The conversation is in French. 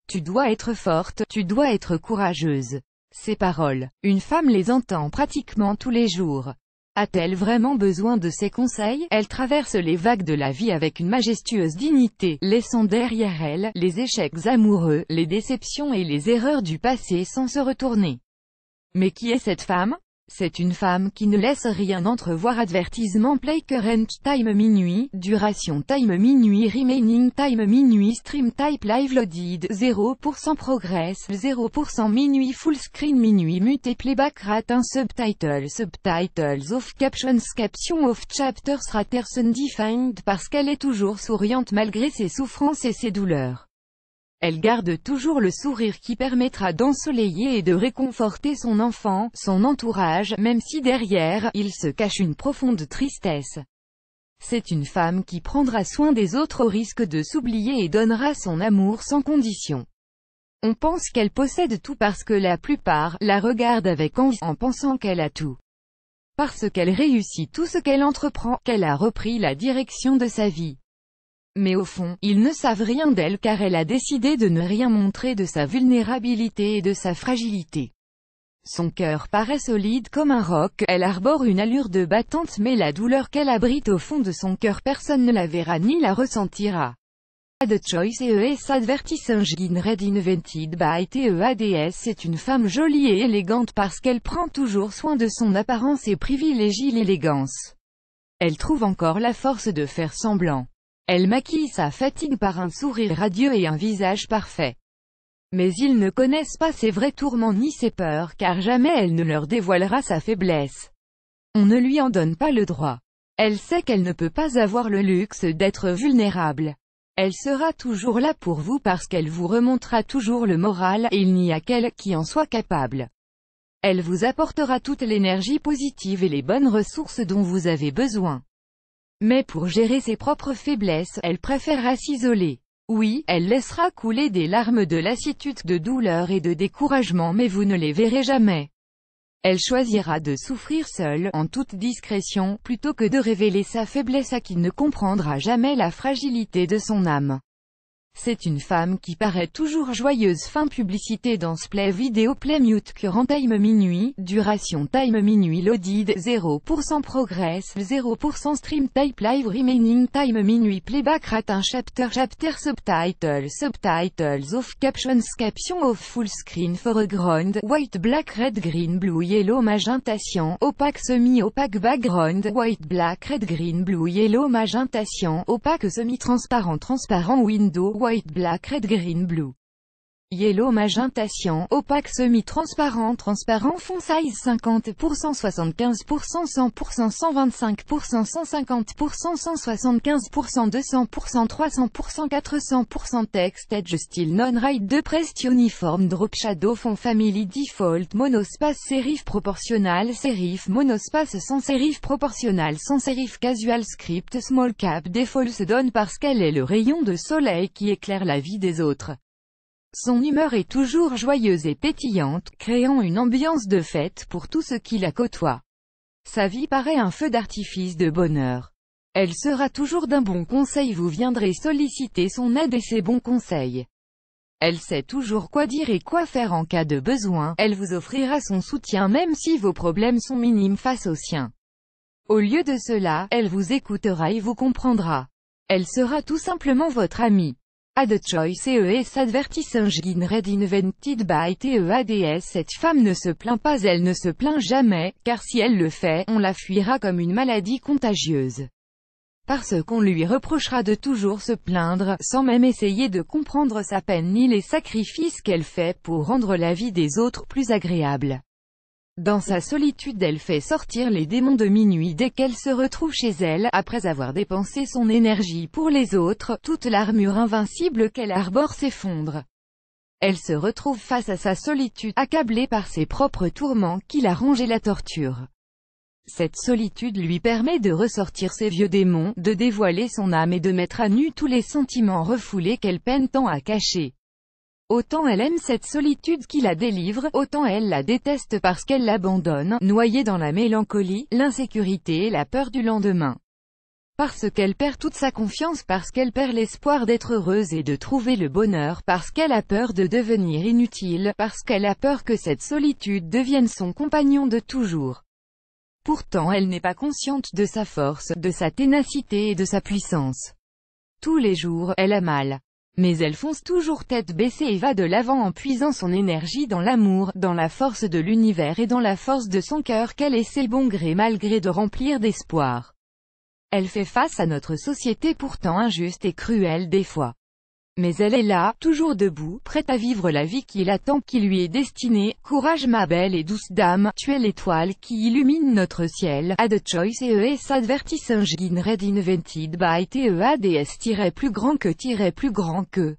Tu dois être forte, tu dois être courageuse. Ces paroles, une femme les entend pratiquement tous les jours. A-t-elle vraiment besoin de ces conseils? Elle traverse les vagues de la vie avec une majestueuse dignité, laissant derrière elle les échecs amoureux, les déceptions et les erreurs du passé sans se retourner. Mais qui est cette femme? C'est une femme qui ne laisse rien entrevoir. Avertissement play current time minuit, duration time minuit, remaining time minuit, stream type live loaded, 0% progress, 0% minuit, full screen minuit, mute playback rate 1 subtitles off captions off chapters raters undefined parce qu'elle est toujours souriante malgré ses souffrances et ses douleurs. Elle garde toujours le sourire qui permettra d'ensoleiller et de réconforter son enfant, son entourage, même si derrière, il se cache une profonde tristesse. C'est une femme qui prendra soin des autres au risque de s'oublier et donnera son amour sans condition. On pense qu'elle possède tout parce que la plupart la regardent avec envie en pensant qu'elle a tout. Parce qu'elle réussit tout ce qu'elle entreprend, qu'elle a repris la direction de sa vie. Mais au fond, ils ne savent rien d'elle car elle a décidé de ne rien montrer de sa vulnérabilité et de sa fragilité. Son cœur paraît solide comme un roc, elle arbore une allure de battante mais la douleur qu'elle abrite au fond de son cœur personne ne la verra ni la ressentira. The Choice ES Advertising Red Invented by TEADS. C'est une femme jolie et élégante parce qu'elle prend toujours soin de son apparence et privilégie l'élégance. Elle trouve encore la force de faire semblant. Elle maquille sa fatigue par un sourire radieux et un visage parfait. Mais ils ne connaissent pas ses vrais tourments ni ses peurs car jamais elle ne leur dévoilera sa faiblesse. On ne lui en donne pas le droit. Elle sait qu'elle ne peut pas avoir le luxe d'être vulnérable. Elle sera toujours là pour vous parce qu'elle vous remontera toujours le moral et il n'y a qu'elle qui en soit capable. Elle vous apportera toute l'énergie positive et les bonnes ressources dont vous avez besoin. Mais pour gérer ses propres faiblesses, elle préférera s'isoler. Oui, elle laissera couler des larmes de lassitude, de douleur et de découragement mais vous ne les verrez jamais. Elle choisira de souffrir seule, en toute discrétion, plutôt que de révéler sa faiblesse à qui ne comprendra jamais la fragilité de son âme. C'est une femme qui paraît toujours joyeuse. Fin publicité dans play vidéo play mute current time minuit, duration time minuit loaded, 0% progress, 0% stream type live remaining time minuit playback rate 1 chapter subtitles off captions off full screen foreground, white black red green blue yellow magenta cyan, opaque semi-opaque background, white black red green blue yellow magenta cyan, opaque semi-transparent transparent window, white black red green blue yellow magenta cyan, opaque semi-transparent transparent font size 50%, 75%, 100%, 125%, 150%, 175%, 200%, 300%, 400%, text edge style non-right de pressed uniform drop shadow font family default monospace serif proportional serif monospace sans serif proportional sans serif casual script small cap default se donne parce qu'elle est le rayon de soleil qui éclaire la vie des autres. Son humeur est toujours joyeuse et pétillante, créant une ambiance de fête pour tous ceux qui la côtoient. Sa vie paraît un feu d'artifice de bonheur. Elle sera toujours d'un bon conseil, vous viendrez solliciter son aide et ses bons conseils. Elle sait toujours quoi dire et quoi faire en cas de besoin, elle vous offrira son soutien même si vos problèmes sont minimes face aux siens. Au lieu de cela, elle vous écoutera et vous comprendra. Elle sera tout simplement votre amie. The Choice ES Advertising Red Invented by TEADS. Cette femme ne se plaint pas, elle ne se plaint jamais, car si elle le fait, on la fuira comme une maladie contagieuse. Parce qu'on lui reprochera de toujours se plaindre, sans même essayer de comprendre sa peine ni les sacrifices qu'elle fait pour rendre la vie des autres plus agréable. Dans sa solitude, elle fait sortir les démons de minuit dès qu'elle se retrouve chez elle, après avoir dépensé son énergie pour les autres, toute l'armure invincible qu'elle arbore s'effondre. Elle se retrouve face à sa solitude, accablée par ses propres tourments qui la rongent et la torturent. Cette solitude lui permet de ressortir ses vieux démons, de dévoiler son âme et de mettre à nu tous les sentiments refoulés qu'elle peine tant à cacher. Autant elle aime cette solitude qui la délivre, autant elle la déteste parce qu'elle l'abandonne, noyée dans la mélancolie, l'insécurité et la peur du lendemain. Parce qu'elle perd toute sa confiance, parce qu'elle perd l'espoir d'être heureuse et de trouver le bonheur, parce qu'elle a peur de devenir inutile, parce qu'elle a peur que cette solitude devienne son compagnon de toujours. Pourtant elle n'est pas consciente de sa force, de sa ténacité et de sa puissance. Tous les jours, elle a mal. Mais elle fonce toujours tête baissée et va de l'avant en puisant son énergie dans l'amour, dans la force de l'univers et dans la force de son cœur qu'elle essaie bon gré mal gré de remplir d'espoir. Elle fait face à notre société pourtant injuste et cruelle des fois. Mais elle est là, toujours debout, prête à vivre la vie qui l'attend, qui lui est destinée. Courage ma belle et douce dame, tu es l'étoile qui illumine notre ciel. A the choice et es advertising red invented by TEADS plus grand que plus grand que.